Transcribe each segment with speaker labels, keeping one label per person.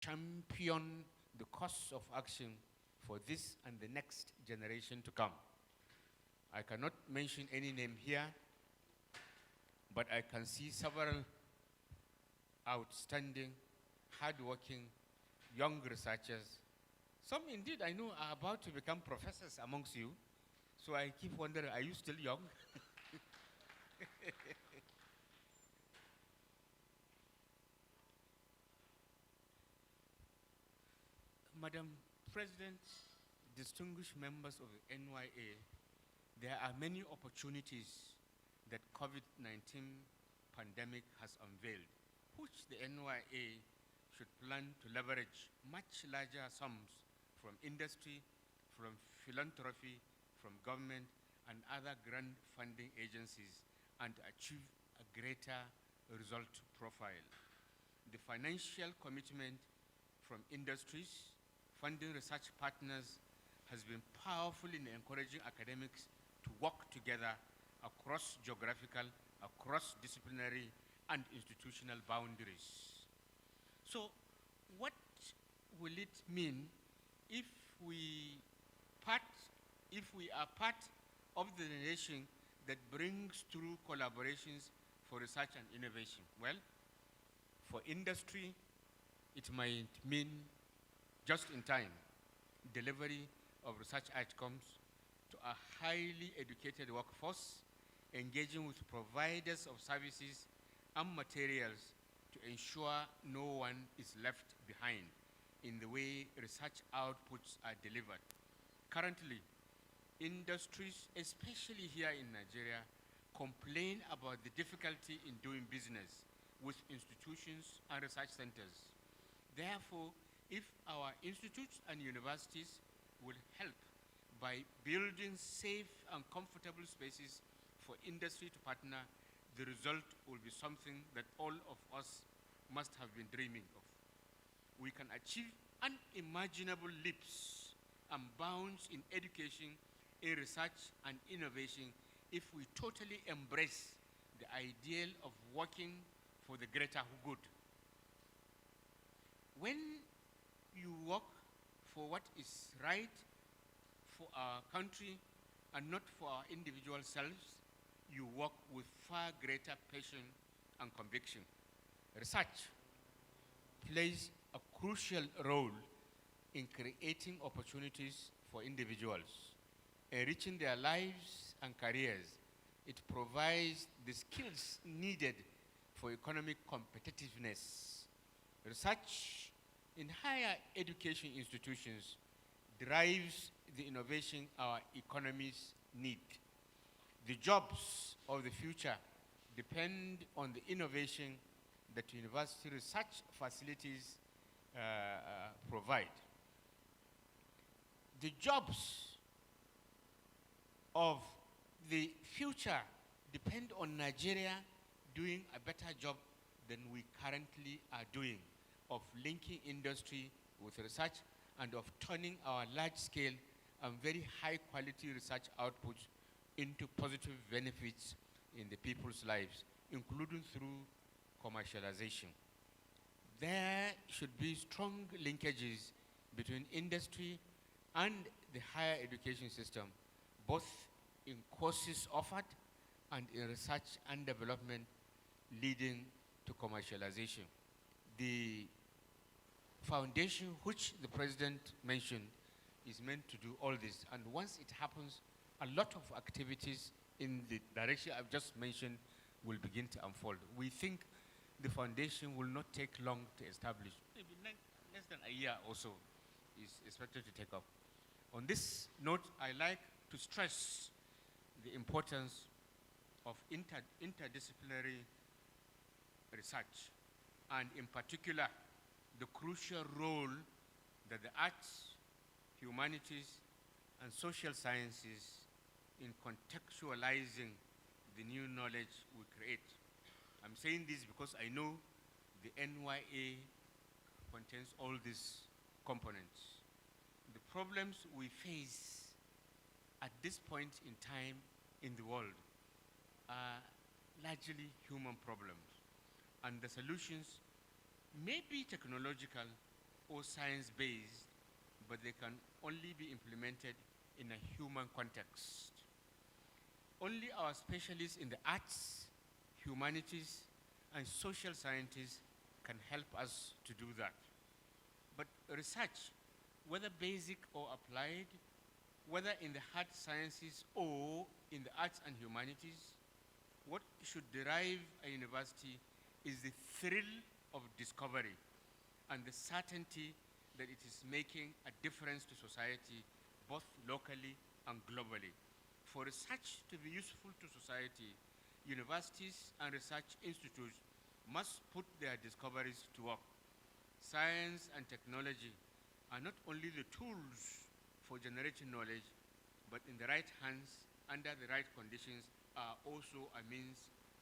Speaker 1: champion the course of action for this and the next generation to come. I cannot mention any name here, but I can see several outstanding, hardworking, young researchers. Some indeed I know are about to become professors amongst you. So I keep wondering, are you still young? Madam President, distinguished members of the NYA, there are many opportunities that COVID-19 pandemic has unveiled, which the NYA should plan to leverage much larger sums from industry, from philanthropy, from government, and other grant funding agencies, and to achieve a greater result profile. The financial commitment from industries, funding research partners has been powerful in encouraging academics to work together across geographical, across disciplinary, and institutional boundaries. So what will it mean if we part, if we are part of the nation that brings through collaborations for research and innovation? Well, for industry, it might mean just-in-time delivery of research outcomes to a highly educated workforce, engaging with providers of services and materials to ensure no one is left behind in the way research outputs are delivered. Currently, industries, especially here in Nigeria, complain about the difficulty in doing business with institutions and research centers. Therefore, if our institutes and universities will help by building safe and comfortable spaces for industry to partner, the result will be something that all of us must have been dreaming of. We can achieve unimaginable leaps and bounds in education, in research and innovation if we totally embrace the ideal of working for the greater good. When you work for what is right for our country and not for our individual selves, you work with far greater passion and conviction. Research plays a crucial role in creating opportunities for individuals, enriching their lives and careers. It provides the skills needed for economic competitiveness. Research in higher education institutions drives the innovation our economies need. The jobs of the future depend on the innovation that university research facilities provide. The jobs of the future depend on Nigeria doing a better job than we currently are doing of linking industry with research and of turning our large-scale and very high-quality research outputs into positive benefits in the people's lives, including through commercialization. There should be strong linkages between industry and the higher education system, both in courses offered and in research and development leading to commercialization. The foundation which the president mentioned is meant to do all this, and once it happens, a lot of activities in the direction I've just mentioned will begin to unfold. We think the foundation will not take long to establish. Maybe less than a year or so is expected to take up. On this note, I like to stress the importance of interdisciplinary research, and in particular, the crucial role that the arts, humanities, and social sciences in contextualizing the new knowledge we create. I'm saying this because I know the NYA contains all these components. The problems we face at this point in time in the world are largely human problems, and the solutions may be technological, or science-based, but they can only be implemented in a human context. Only our specialists in the arts, humanities, and social sciences can help us to do that. But research, whether basic or applied, whether in the hard sciences or in the arts and humanities, what should derive a university is the thrill of discovery and the certainty that it is making a difference to society, both locally and globally. For research to be useful to society, universities and research institutes must put their discoveries to work. Science and technology are not only the tools for generating knowledge, but in the right hands, under the right conditions, are also a means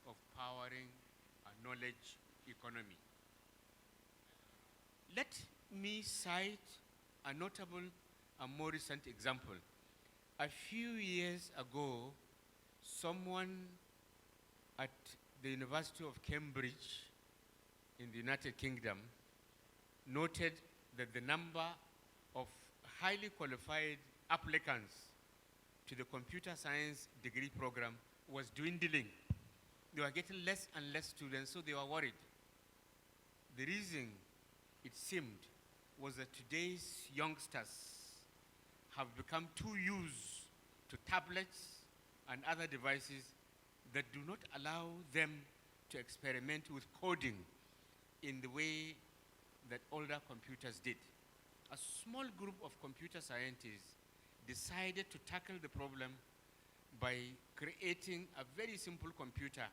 Speaker 1: of powering a knowledge economy. Let me cite a notable and more recent example. A few years ago, someone at the University of Cambridge in the United Kingdom noted that the number of highly qualified applicants to the computer science degree program was dwindling. They were getting less and less students, so they were worried. The reason, it seemed, was that today's youngsters have become too used to tablets and other devices that do not allow them to experiment with coding in the way that older computers did. A small group of computer scientists decided to tackle the problem by creating a very simple computer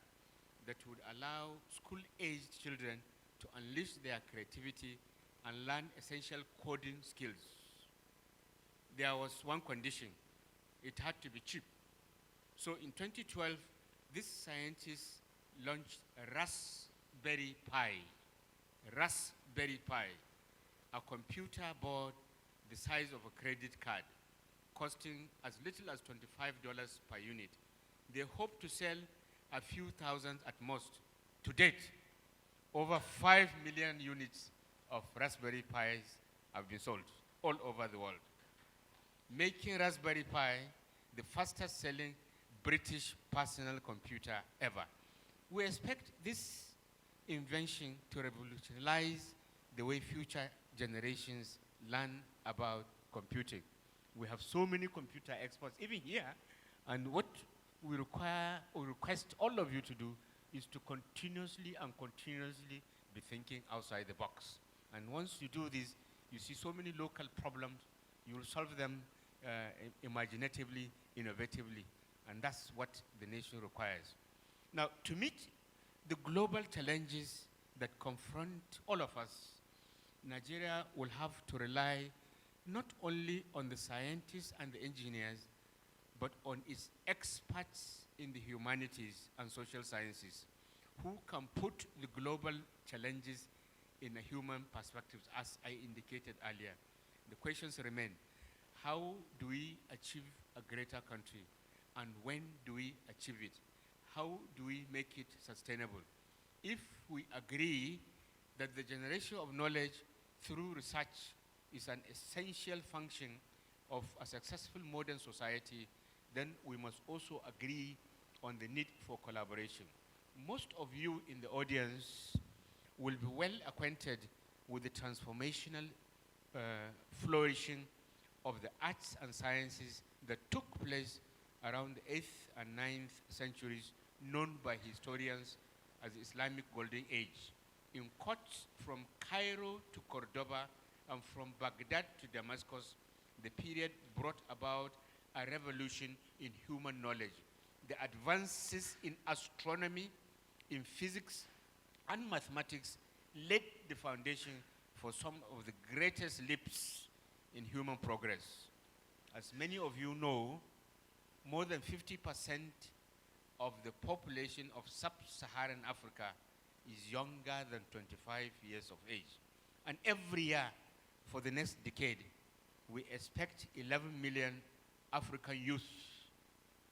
Speaker 1: that would allow school-aged children to unleash their creativity and learn essential coding skills. There was one condition: it had to be cheap. So in 2012, these scientists launched a Raspberry Pi, a computer board the size of a credit card, costing as little as $25 per unit. They hope to sell a few thousand at most. To date, over 5 million units of Raspberry Pis have been sold all over the world, making Raspberry Pi the fastest selling British personal computer ever. We expect this invention to revolutionize the way future generations learn about computing. We have so many computer experts, even here, and what we require or request all of you to do is to continuously be thinking outside the box. And once you do this, you see so many local problems, you will solve them imaginatively, innovatively, and that's what the nation requires. Now, to meet the global challenges that confront all of us, Nigeria will have to rely not only on the scientists and the engineers, but on its experts in the humanities and social sciences, who can put the global challenges in a human perspective, as I indicated earlier. The questions remain: how do we achieve a greater country? And when do we achieve it? How do we make it sustainable? If we agree that the generation of knowledge through research is an essential function of a successful modern society, then we must also agree on the need for collaboration. Most of you in the audience will be well acquainted with the transformational flourishing of the arts and sciences that took place around the 8th and 9th centuries, known by historians as the Islamic Golden Age. In courts from Cairo to Cordoba and from Baghdad to Damascus, the period brought about a revolution in human knowledge. The advances in astronomy, in physics, and mathematics laid the foundation for some of the greatest leaps in human progress. As many of you know, more than 50% of the population of sub-Saharan Africa is younger than 25 years of age. And every year for the next decade, we expect 11 million African youth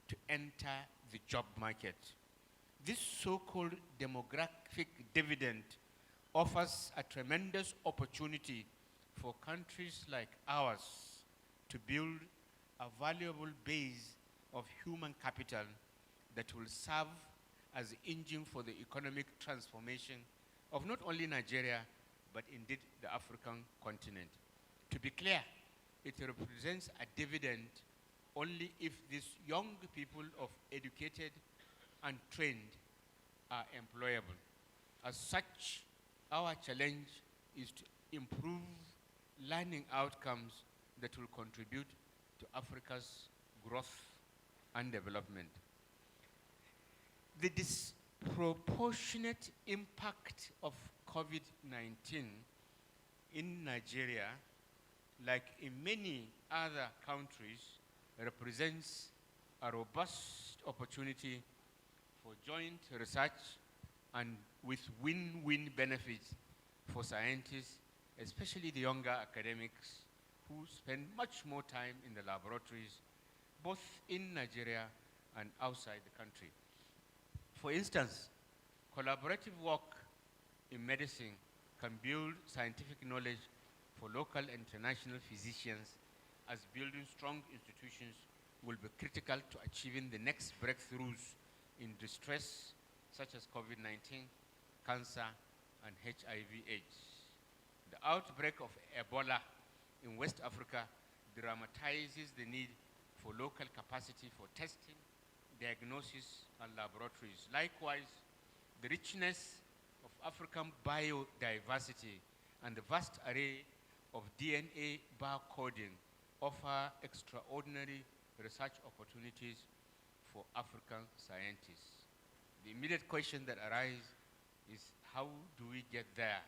Speaker 1: to enter the job market. This so-called demographic dividend offers a tremendous opportunity for countries like ours to build a valuable base of human capital that will serve as the engine for the economic transformation of not only Nigeria, but indeed the African continent. To be clear, it represents a dividend only if these young people of educated and trained are employable. As such, our challenge is to improve learning outcomes that will contribute to Africa's growth and development. The disproportionate impact of COVID-19 in Nigeria, like in many other countries, represents a robust opportunity for joint research and with win-win benefits for scientists, especially the younger academics who spend much more time in the laboratories, both in Nigeria and outside the country. For instance, collaborative work in medicine can build scientific knowledge for local and international physicians, as building strong institutions will be critical to achieving the next breakthroughs in distress such as COVID-19, cancer, and HIV/AIDS. The outbreak of Ebola in West Africa dramatizes the need for local capacity for testing, diagnosis, and laboratories. Likewise, the richness of African biodiversity and the vast array of DNA barcoding offer extraordinary research opportunities for African scientists. The immediate question that arises is, how do we get there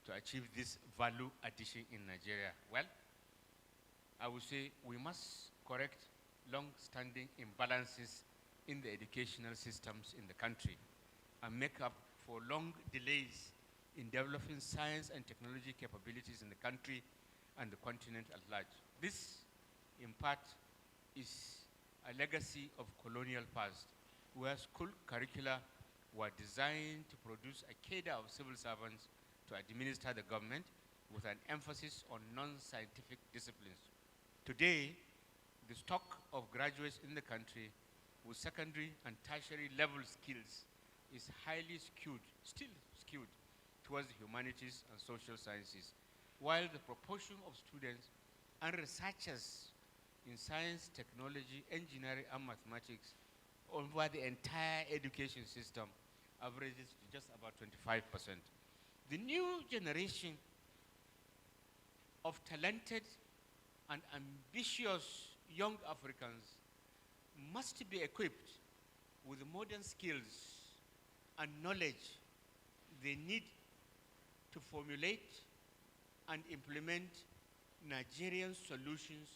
Speaker 1: to achieve this value addition in Nigeria? Well, I would say we must correct long-standing imbalances in the educational systems in the country and make up for long delays in developing science and technology capabilities in the country and the continent at large. This, in part, is a legacy of colonial past, where school curricula were designed to produce a cadre of civil servants to administer the government with an emphasis on non-scientific disciplines. Today, the stock of graduates in the country with secondary and tertiary level skills is highly skewed, still skewed, towards the humanities and social sciences, while the proportion of students and researchers in science, technology, engineering, and mathematics over the entire education system averages to just about 25%. The new generation of talented and ambitious young Africans must be equipped with the modern skills and knowledge they need to formulate and implement Nigerian solutions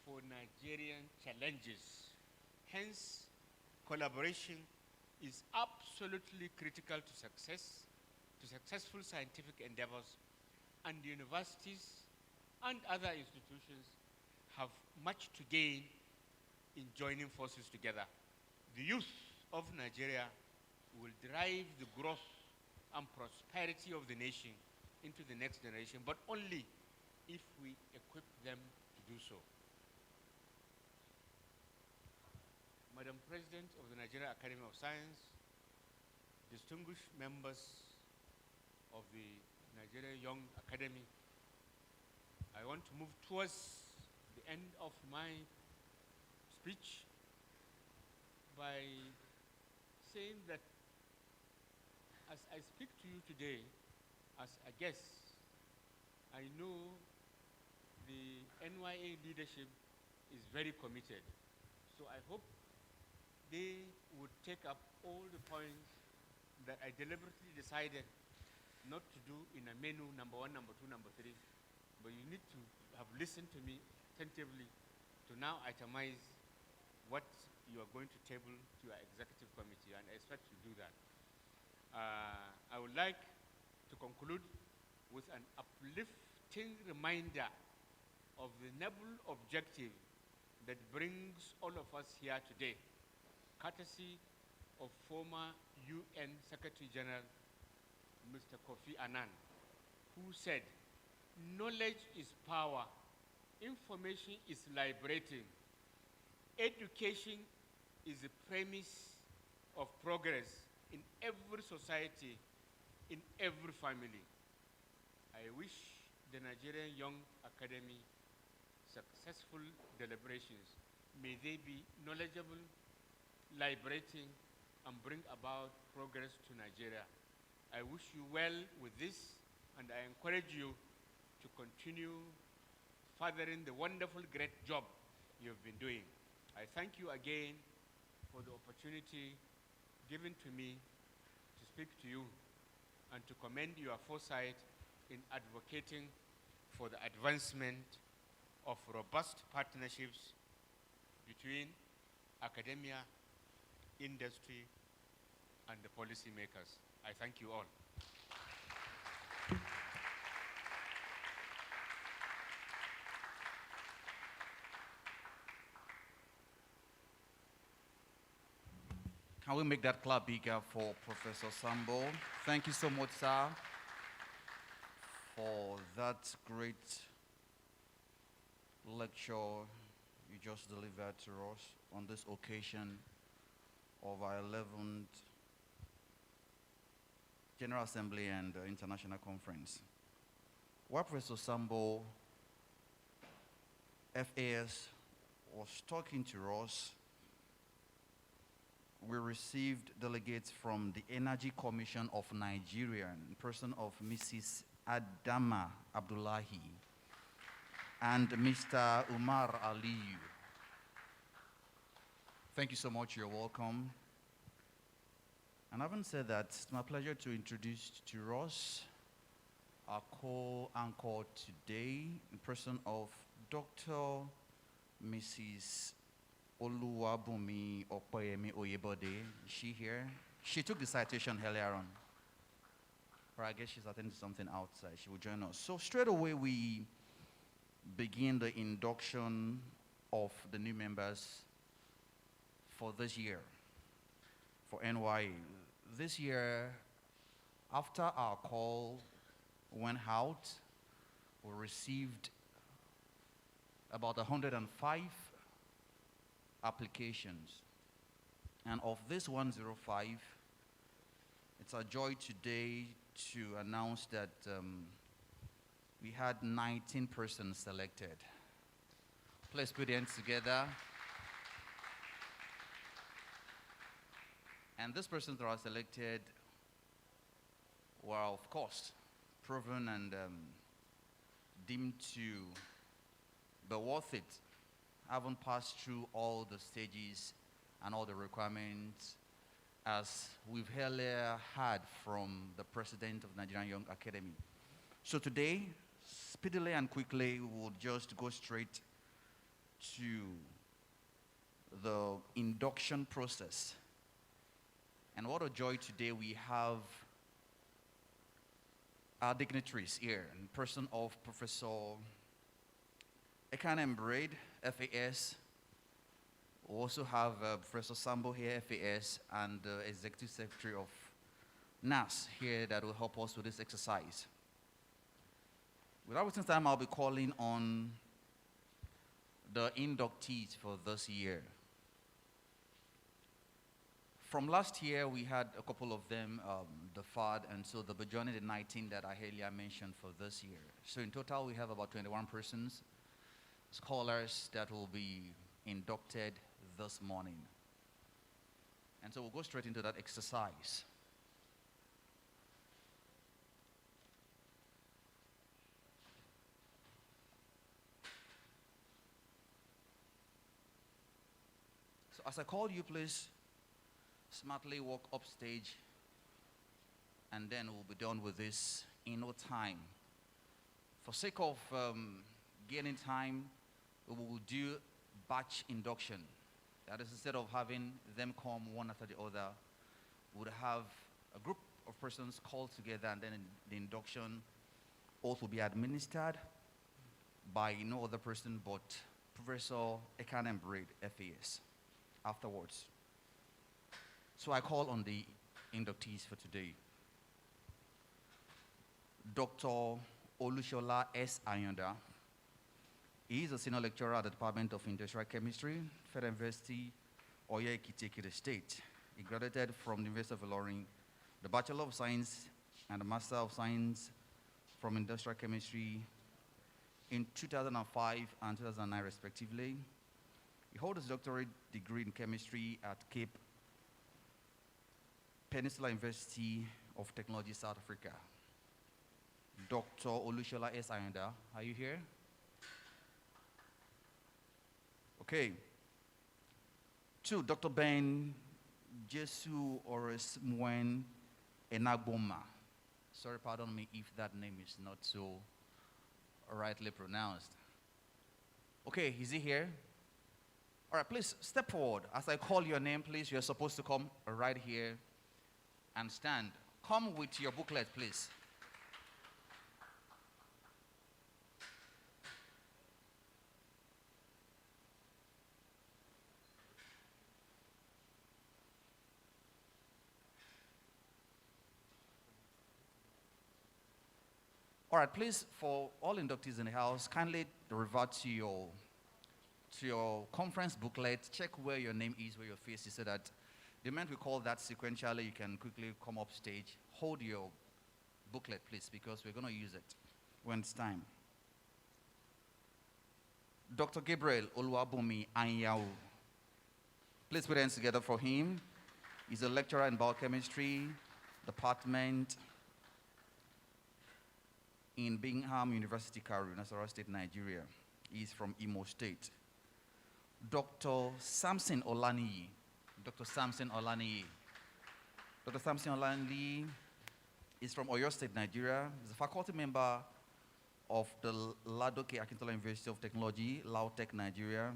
Speaker 1: for Nigerian challenges. Hence, collaboration is absolutely critical to successful scientific endeavors, and universities and other institutions have much to gain in joining forces together. The youth of Nigeria will drive the growth and prosperity of the nation into the next generation, but only if we equip them to do so. Madam President of the Nigerian Academy of Science, distinguished members of the Nigerian Young Academy, I want to move towards the end of my speech by saying that as I speak to you today as a guest, I know the NYA leadership is very committed. So I hope they would take up all the points that I deliberately decided not to do in a menu, number 1, number 2, number 3. But you need to have listened to me attentively to now itemize what you are going to table to your executive committee, and I expect you do that. I would like to conclude with an uplifting reminder of the noble objective that brings all of us here today, courtesy of former UN Secretary General, Mr. Kofi Annan, who said, Knowledge is power. Information is liberating. Education is the premise of progress in every society, in every family. I wish the Nigerian Young Academy successful deliberations. May they be knowledgeable, liberating, and bring about progress to Nigeria. I wish you well with this, and I encourage you to continue furthering the wonderful, great job you've been doing. I thank you again for the opportunity given to me to speak to you and to commend your foresight in advocating for the advancement of robust partnerships between academia, industry, and the policymakers. I thank you all.
Speaker 2: Can we make that clap bigger for Professor Sambo? Thank you so much, sir, for that great lecture you just delivered to us on this occasion of our 11th General Assembly and International Conference. While Professor Sambo, FAS, was talking to us, we received delegates from the Energy Commission of Nigeria, in person of Mrs. Adama Abdullahi and Mr. Umar Aliyu. Thank you so much, you're welcome. And having said that, it's my pleasure to introduce to us our co-anchor today, in person of Dr. Mrs. Oluwabumi Okoyemi Oyebode. Is she here? She took the citation earlier on. Or I guess she's attending something outside. She will join us. So straight away we begin the induction of the new members for this year, for NYA. This year, after our call went out, we received about 105 applications. And of this 105, it's a joy today to announce that we had 19 persons selected. Please put your hands together. And these persons that are selected were, of course, proven and deemed to be worth it, having passed through all the stages and all the requirements, as we've earlier heard from the president of Nigerian Young Academy. So today, speedily and quickly, we'll just go straight to the induction process. And what a joy today we have our dignitaries here in person of Professor Ekanem Braid, FAS. We also have Professor Sambo here, FAS, and the Executive Secretary of NAS here that will help us with this exercise. Without wasting time, I'll be calling on the inductees for this year. From last year, we had a couple of them deferred, and so they'll be joining the 19 that I earlier mentioned for this year. So in total, we have about 21 persons, scholars that will be inducted this morning. And so we'll go straight into that exercise. So as I call you, please smartly walk upstage, and then we'll be done with this in no time. For sake of gaining time, we will do batch induction. That is, instead of having them come one after the other, we would have a group of persons called together, and then the induction oath will be administered by no other person but Professor Ekanem Braid, FAS, afterwards. So I call on the inductees for today. Dr. Olushola S. Ayanda. He is a senior lecturer at the Department of Industrial Chemistry, Federal University, Oyo Ekiti State. He graduated from the University of Ilorin, the Bachelor of Science and the Master of Science from Industrial Chemistry in 2005 and 2009, respectively. He holds his doctorate degree in chemistry at Cape Peninsula University of Technology, South Africa. Dr. Olushola S. Ayanda, are you here? Okay. 2, Dr. Ben Jesu Ores Mwen Enagboma. Sorry, pardon me if that name is not so rightly pronounced. Okay, is he here? All right, please step forward. As I call your name, please, you're supposed to come right here and stand. Come with your booklet, please. All right, please, for all inductees in the house, kindly revert to your conference booklet. Check where your name is, where your face is, so that the moment we call that sequentially, you can quickly come up stage. Hold your booklet, please, because we're going to use it when it's time. Dr. Gabriel Oluwabumi Anyao. Please put hands together for him. He's a lecturer in biochemistry department in Bingham University, Karu, Nasarawa State, Nigeria. He's from Imo State. Dr. Samson Olaniyi. Dr. Samson Olaniyi. Dr. Samson Olaniyi is from Oyo State, Nigeria. He's a faculty member of the Ladoke Akintola University of Technology, Lautech, Nigeria.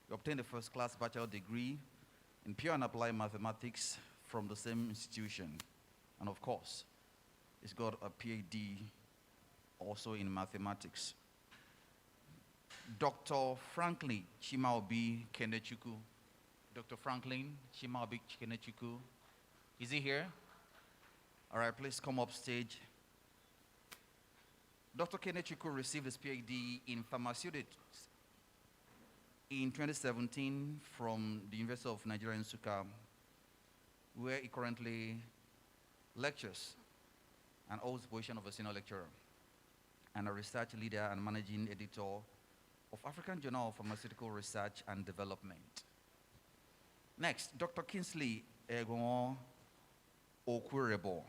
Speaker 2: He obtained a first-class bachelor degree in pure and applied mathematics from the same institution. And of course, he's got a PhD also in mathematics. Dr. Franklin Chimaobi Kenechukwu. Dr. Franklin Chimaobi Kenechukwu. Is he here? All right, please come up stage. Dr. Kenechukwu received his PhD in pharmaceutics in 2017 from the University of Nigeria in Nsukka, where he currently lectures and holds the position of a senior lecturer and a research leader and managing editor of African Journal of Pharmaceutical Research and Development. Next, Dr. Kingsley Egon Okwurebo.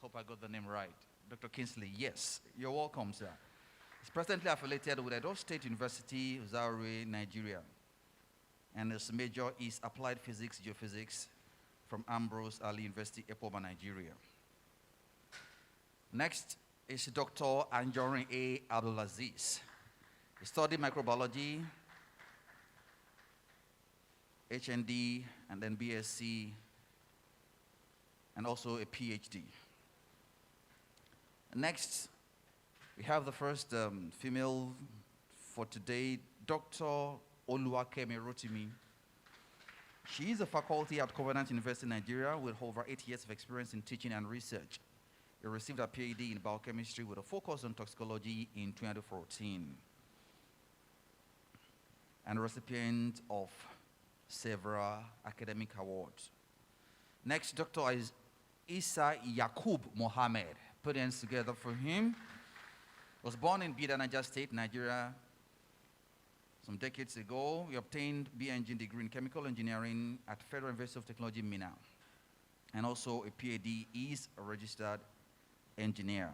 Speaker 2: Hope I got the name right. Dr. Kingsley, yes, you're welcome, sir. He's presently affiliated with Edo State University, Zaire, Nigeria. And his major is Applied Physics, Geophysics from Ambrose Ali University, Epoma, Nigeria. Next is Dr. Anjorin A. Abdulaziz. He studied microbiology, HND, and then BSc, and also a PhD. Next, we have the first female for today, Dr. Oluwakemi Rotimi. She is a faculty at Covenant University, Nigeria, with over 8 years of experience in teaching and research. She received a PhD in biochemistry with a focus on toxicology in 2014, and a recipient of several academic awards. Next, Dr. Isa Yakub Mohammed. Put hands together for him. Was born in Bida, Niger State, Nigeria, some decades ago. He obtained B.Eng degree in chemical engineering at Federal University of Technology, Minna, and also a PhD. He's a registered engineer.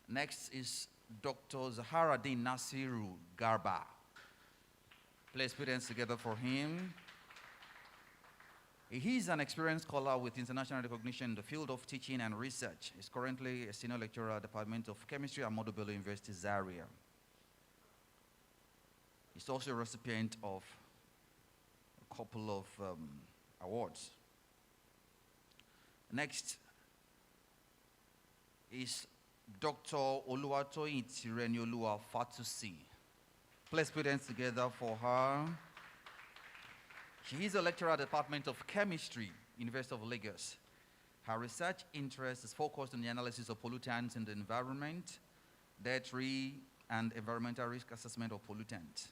Speaker 2: Next is Dr. Zaharuddin Nasiru Garba. Please put hands together for him. He's an experienced scholar with international recognition in the field of teaching and research. He's currently a senior lecturer at the Department of Chemistry at Ahmadu Bello University, Zaria. He's also a recipient of a couple of awards. Next is Dr. Oluwatoyin Tirenioluwa Fatusi. Please put hands together for her. She is a lecturer at the Department of Chemistry, University of Lagos. Her research interest is focused on the analysis of pollutants in the environment, dietary and environmental risk assessment of pollutants.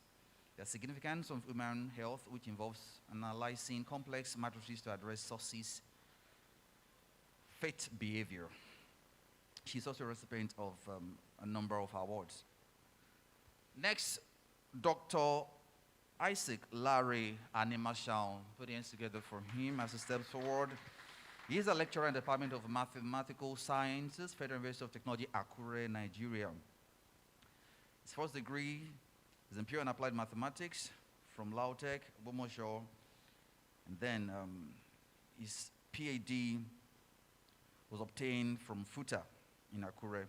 Speaker 2: The significance of human health, which involves analyzing complex matrices to address sources, fit behavior. She's also a recipient of a number of awards. Next, Dr. Isaac Larry Animashal, put hands together for him as he steps forward. He is a lecturer in the Department of Mathematical Sciences, Federal University of Technology, Akure, Nigeria. His first degree is in pure and applied mathematics from Lautech, Bomosho, and then his PhD was obtained from FUTA in Akure.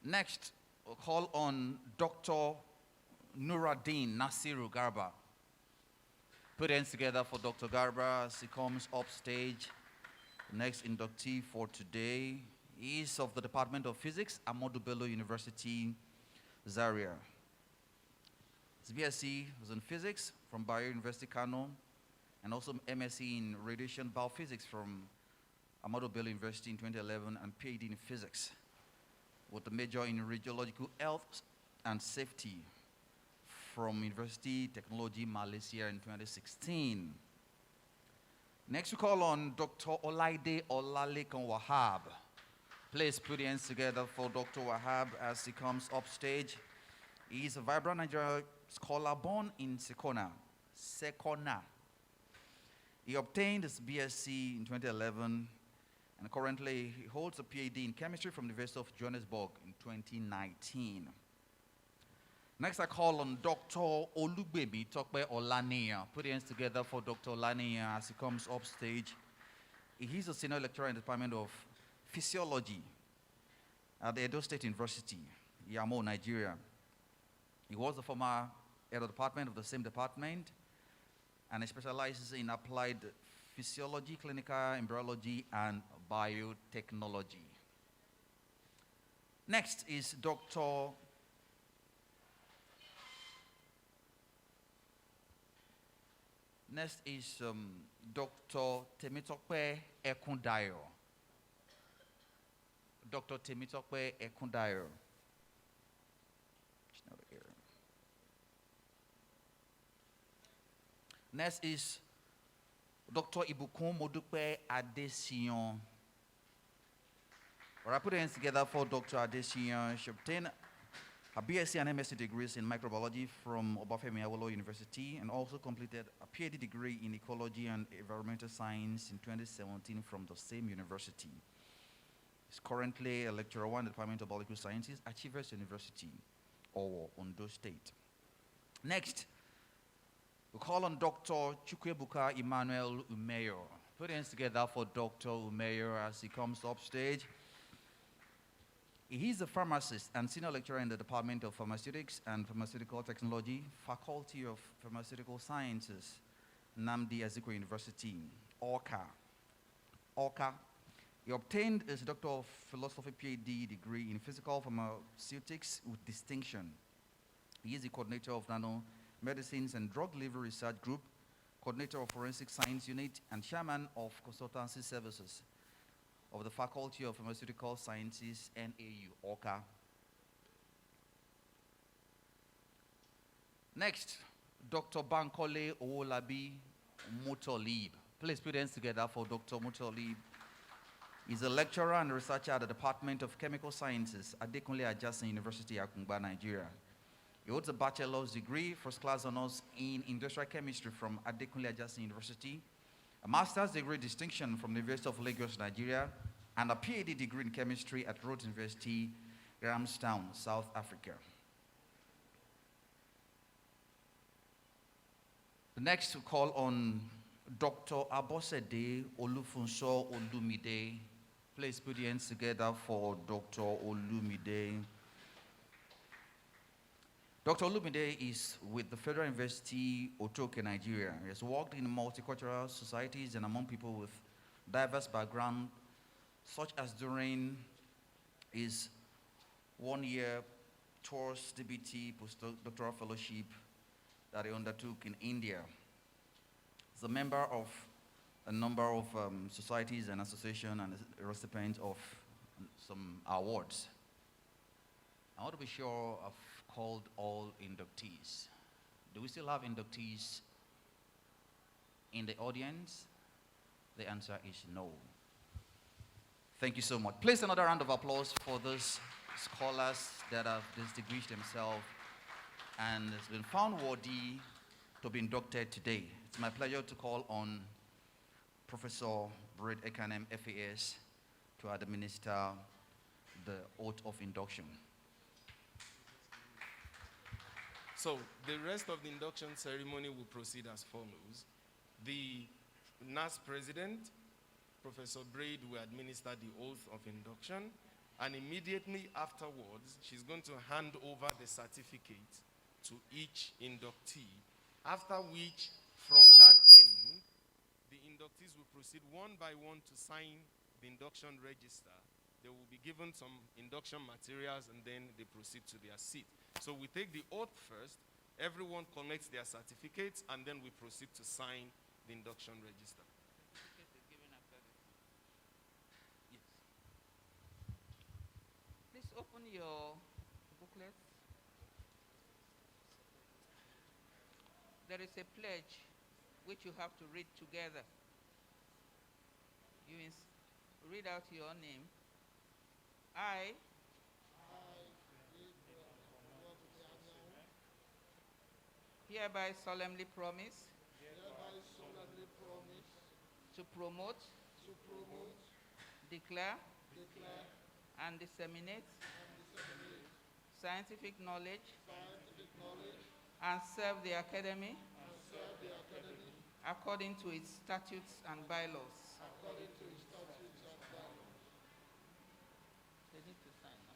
Speaker 2: Next, we'll call on Dr. Nuruddin Nasiru Garba. Put hands together for Dr. Garba as he comes up stage. The next inductee for today is of the Department of Physics, Ahmadu Bello University, Zaria. His BSc was in Physics from Bayer University, Kano, and also MSc in Radiation Biophysics from Ahmadu Bello University in 2011, and PhD in Physics with a major in Radiological Health and Safety from University Technology Malaysia in 2016. Next we call on Dr. Olaide Olalekan Wahab. Please put your hands together for Dr. Wahab as he comes up stage. He is a vibrant Nigerian scholar born in Sekona. He obtained his BSc in 2011 and currently he holds a PhD in chemistry from the University of Johannesburg in 2019. Next, I call on Dr. Olugbemi Tokpe Olaniyan. Put your hands together for Dr. Olaniyan as he comes up stage. He's a senior lecturer in the Department of Physiology at the Edo State University, Yamo, Nigeria. He was the former head of department of the same department, and he specializes in applied physiology, clinical embryology, and biotechnology. Next is Dr. Dr. Temitokpe Ekundayo. Dr. Temitokpe Ekundayo. Next is Dr. Ibukun Modupe Adesiyan. All right, put your hands together for Dr. Adesiyan. She obtained her BSc and MSc degrees in microbiology from Obafemi Awolowo University and also completed a PhD degree in ecology and environmental science in 2017 from the same university. He's currently a lecturer in the Department of Biological Sciences at Achievers University, Owo, Ondo State. Next, we call on Dr. Chukwebuka Emmanuel Umeyo. Put hands together for Dr. Umeyo as he comes up stage. He's a pharmacist and senior lecturer in the Department of Pharmaceutics and Pharmaceutical Technology, Faculty of Pharmaceutical Sciences, Nnamdi Azikiwe University, Awka. He obtained his Doctor of Philosophy PhD degree in Physical Pharmaceutics with distinction. He is the coordinator of Nano Medicines and Drug Delivery Research Group, coordinator of Forensic Science Unit, and chairman of Consultancy Services of the Faculty of Pharmaceutical Sciences, NAU, Awka. Next, Dr. Bankole Owolabi Mutolib. Please put hands together for Dr. Mutolib. He's a lecturer and researcher at the Department of Chemical Sciences at Adekunle Ajasin University, Akungba, Nigeria. He holds a bachelor's degree, first class honors in industrial chemistry from Adekunle Ajasin University, a master's degree distinction from the University of Lagos, Nigeria, and a PhD degree in chemistry at Rhodes University, Grahamstown, South Africa. The next we call on Dr. Abosede Olufunso Olumide. Please put your hands together for Dr. Olumide. Dr. Olumide is with the Federal University, Otoke, Nigeria. He has worked in multicultural societies and among people with diverse backgrounds, such as during his one-year Tours DBT postdoctoral fellowship that he undertook in India. He's a member of a number of societies and associations and a recipient of some awards. I want to be sure I've called all inductees. Do we still have inductees in the audience? The answer is no. Thank you so much. Please another round of applause for those scholars that have distinguished themselves and has been found worthy to be inducted today. It's my pleasure to call on Professor Braid Ekanem, FAS, to administer the oath of induction.
Speaker 3: So the rest of the induction ceremony will proceed as follows. The NAS president, Professor Braid, will administer the oath of induction, and immediately afterwards, she's going to hand over the certificate to each inductee, after which, from that end, the inductees will proceed one by one to sign the induction register. They will be given some induction materials, and then they proceed to their seat. So we take the oath first, everyone collects their certificates, and then we proceed to sign the induction register.
Speaker 4: Yes. Please open your booklet. There is a pledge which you have to read together. You read out your name. I hereby solemnly promise to promote, declare, and disseminate scientific knowledge and serve the Academy according to its statutes and bylaws. They need to sign now.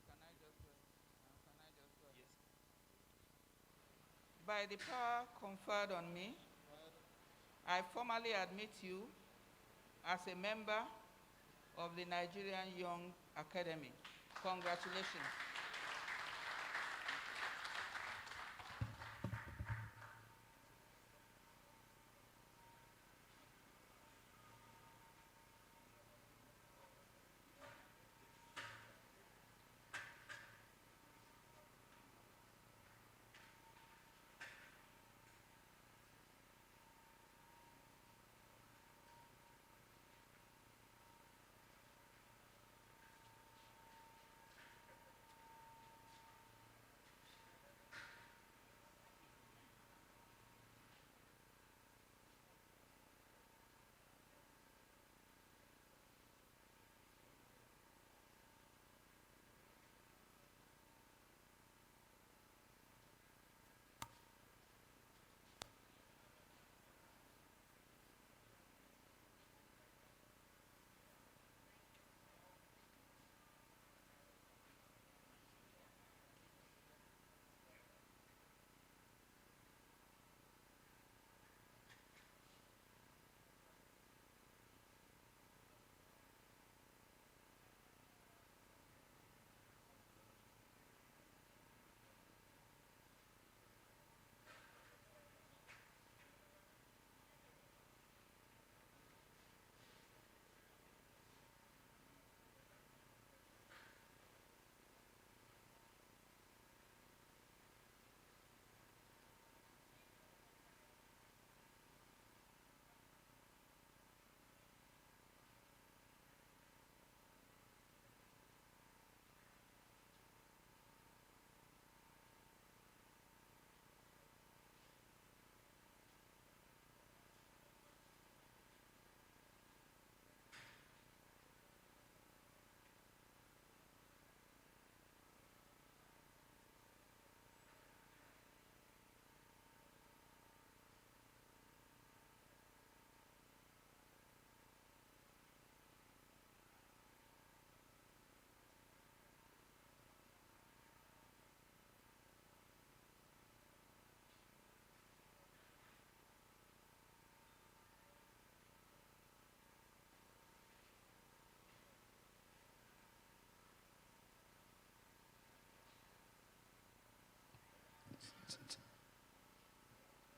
Speaker 4: Can I just go? Yes. By the power conferred on me, I formally admit you as a member of the Nigerian Young Academy. Congratulations.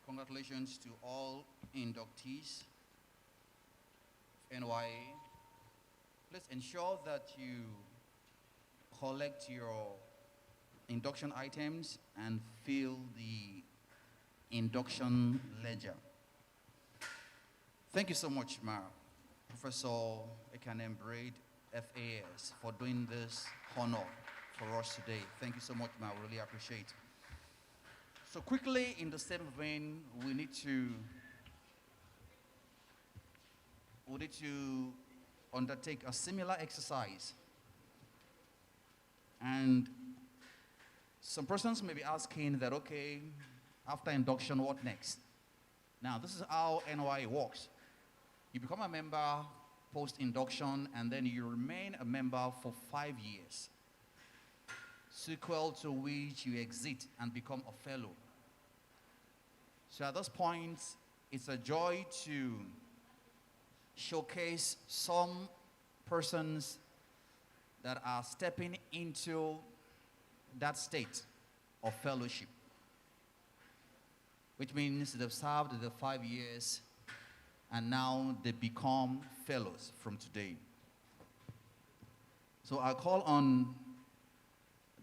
Speaker 2: Congratulations to all inductees of NYA. Please ensure that you collect your induction items and fill the induction ledger. Thank you so much, Professor Ekanem Braid, FAS, for doing this honor for us today. Thank you so much, really appreciate it. So quickly, in the same vein, we need to undertake a similar exercise. And some persons may be asking that, okay, after induction, what next? Now, this is how NYA works. You become a member post-induction, and then you remain a member for 5 years, sequel to which you exit and become a fellow. So at this point, it's a joy to showcase some persons that are stepping into that state of fellowship, which means they've served the 5 years and now they become fellows from today. So I call on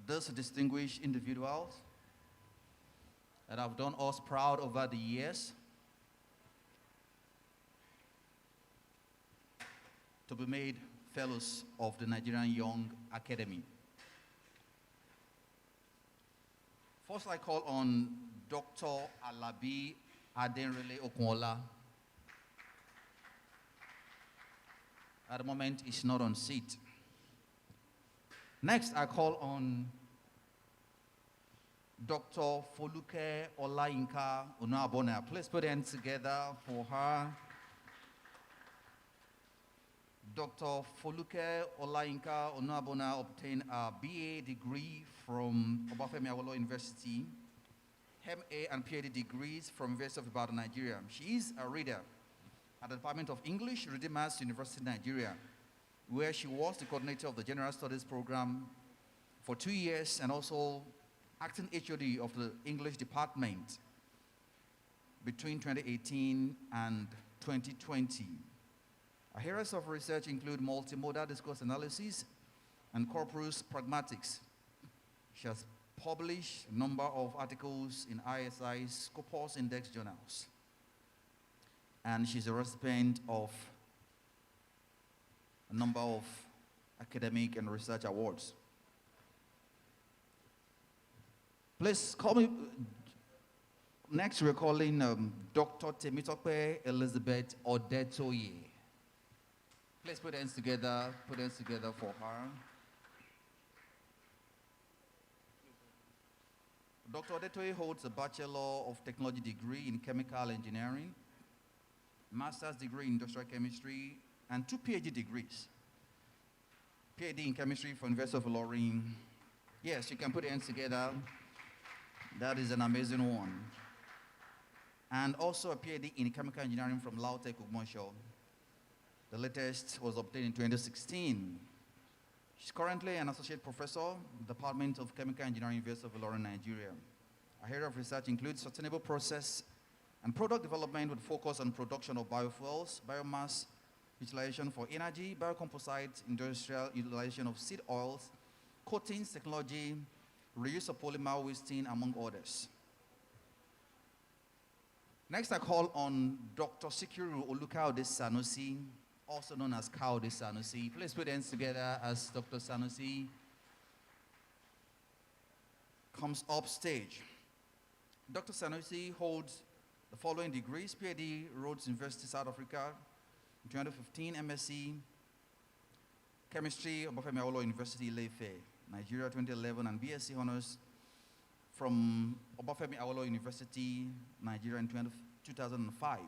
Speaker 2: these distinguished individuals that have done us proud over the years to be made fellows of the Nigerian Young Academy. First, I call on Dr. Alabi Adenrele Okunla. At the moment, he's not on seat. Next, I call on Dr. Foluke Olayinka Onuabona. Please put hands together for her. Dr. Foluke Olayinka Onuabona obtained a BA degree from Obafemi Awolowo University, MA and PhD degrees from University of Ibadan, Nigeria. She is a reader at the Department of English, Redeemers University, Nigeria, where she was the coordinator of the General Studies program for 2 years and also acting HOD of the English department between 2018 and 2020. Her areas of research include multimodal discourse analysis and corpus pragmatics. She has published a number of articles in ISI's Scopus Index journals. And she's a recipient of a number of academic and research awards. Please call me. Next, we're calling Dr. Temitope Elizabeth Odetoye. Please put hands together for her. Dr. Odetoye holds a Bachelor of Technology degree in Chemical Engineering, Master's degree in Industrial Chemistry, and 2 PhD degrees. PhD in Chemistry from University of Ilorin. Yes, you can put hands together. That is an amazing one. And also a PhD in Chemical Engineering from Lautech Ogmosho. The latest was obtained in 2016. She's currently an associate professor, Department of Chemical Engineering, University of Ilorin, Nigeria. Her area of research includes sustainable process and product development with focus on production of biofuels, biomass utilization for energy, biocomposite, industrial utilization of seed oils, coatings technology, reuse of polymer wasting, among others. Next, I call on Dr. Sikiru Olukaode Sanusi, also known as Kaude Sanusi. Please put hands together as Dr. Sanusi comes up stage. Dr. Sanusi holds the following degrees: PhD, Rhodes University, South Africa, in 2015, MSc, Chemistry, Obafemi Awolowo University, Ile-Ife, Nigeria, 2011, and BSc Honors from Obafemi Awolowo University, Nigeria, in 2005.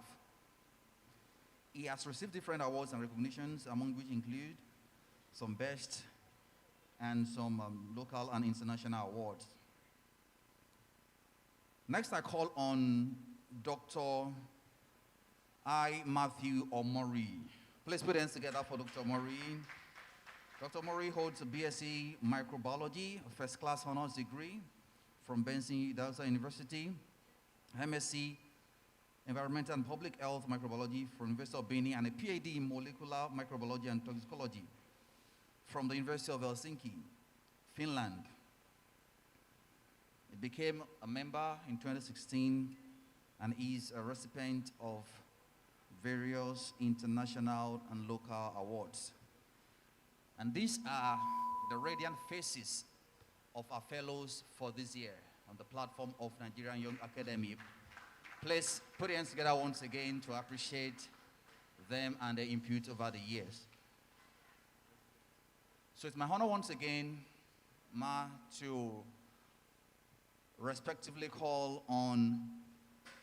Speaker 2: He has received different awards and recognitions, among which include some best and some local and international awards. Next, I call on Dr. I. Matthew Omori. Please put hands together for Dr. Omori. Dr. Omori holds a BSc Microbiology, a first-class honors degree from Benson Idahosa University, MSc Environmental and Public Health Microbiology from University of Benin, and a PhD in Molecular Microbiology and Toxicology from the University of Helsinki, Finland. He became a member in 2016 and is a recipient of various international and local awards. And these are the radiant faces of our fellows for this year on the platform of Nigerian Young Academy. Please put your hands together once again to appreciate them and their input over the years. So it's my honor once again, to respectively call on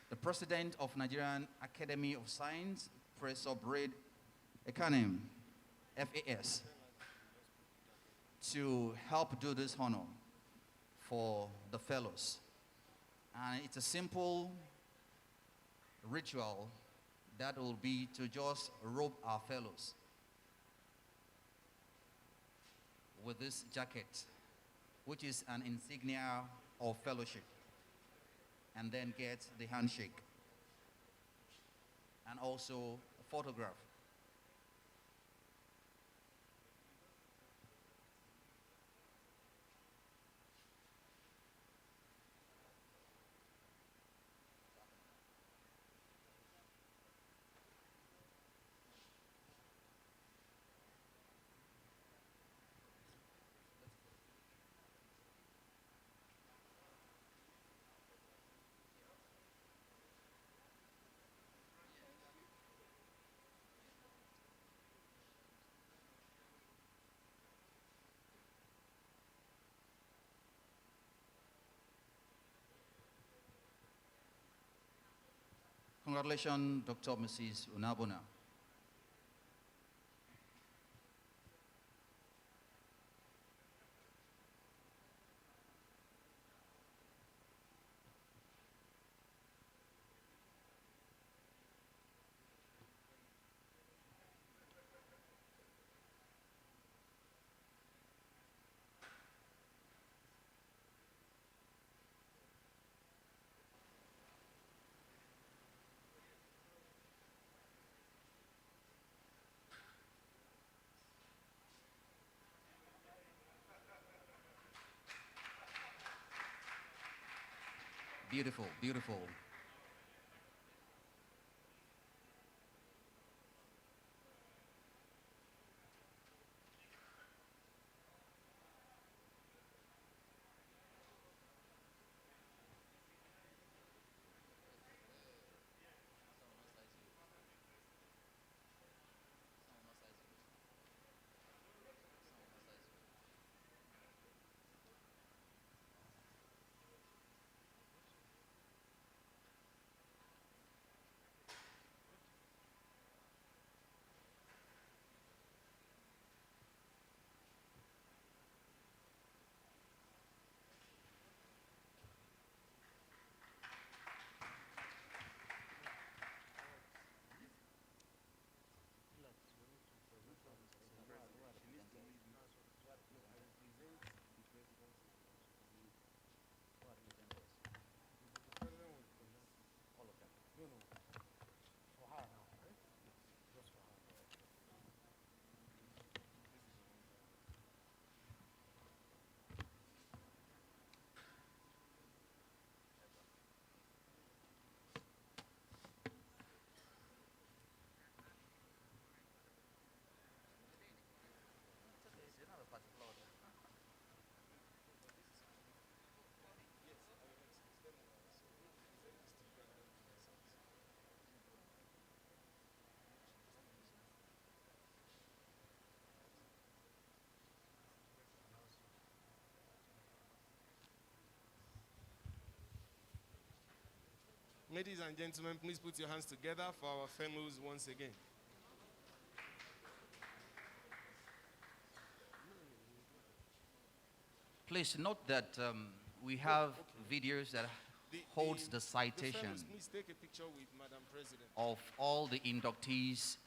Speaker 2: the President of Nigerian Academy of Science, Professor Braid Ekanem, FAS, to help do this honor for the fellows. And it's a simple ritual that will be to just robe our fellows with this jacket, which is an insignia of fellowship, and then get the handshake and also a photograph. Congratulations, Dr. Mrs. Unabona. Beautiful, beautiful.
Speaker 3: Ladies and gentlemen, please put your hands together for our fellows once again.
Speaker 2: Please note that we have videos that holds the citation
Speaker 3: The fellows, please take a picture with Madam President.
Speaker 2: of all the inductees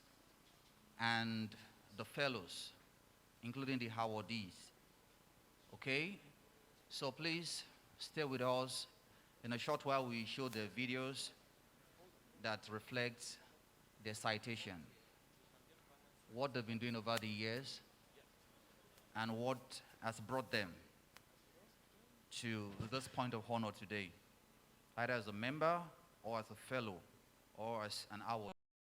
Speaker 2: and the fellows, including the awardees. Okay? So please stay with us. In a short while, we show the videos that reflect their citation, what they've been doing over the years, and what has brought them to this point of honor today, either as a member or as a fellow or as an award.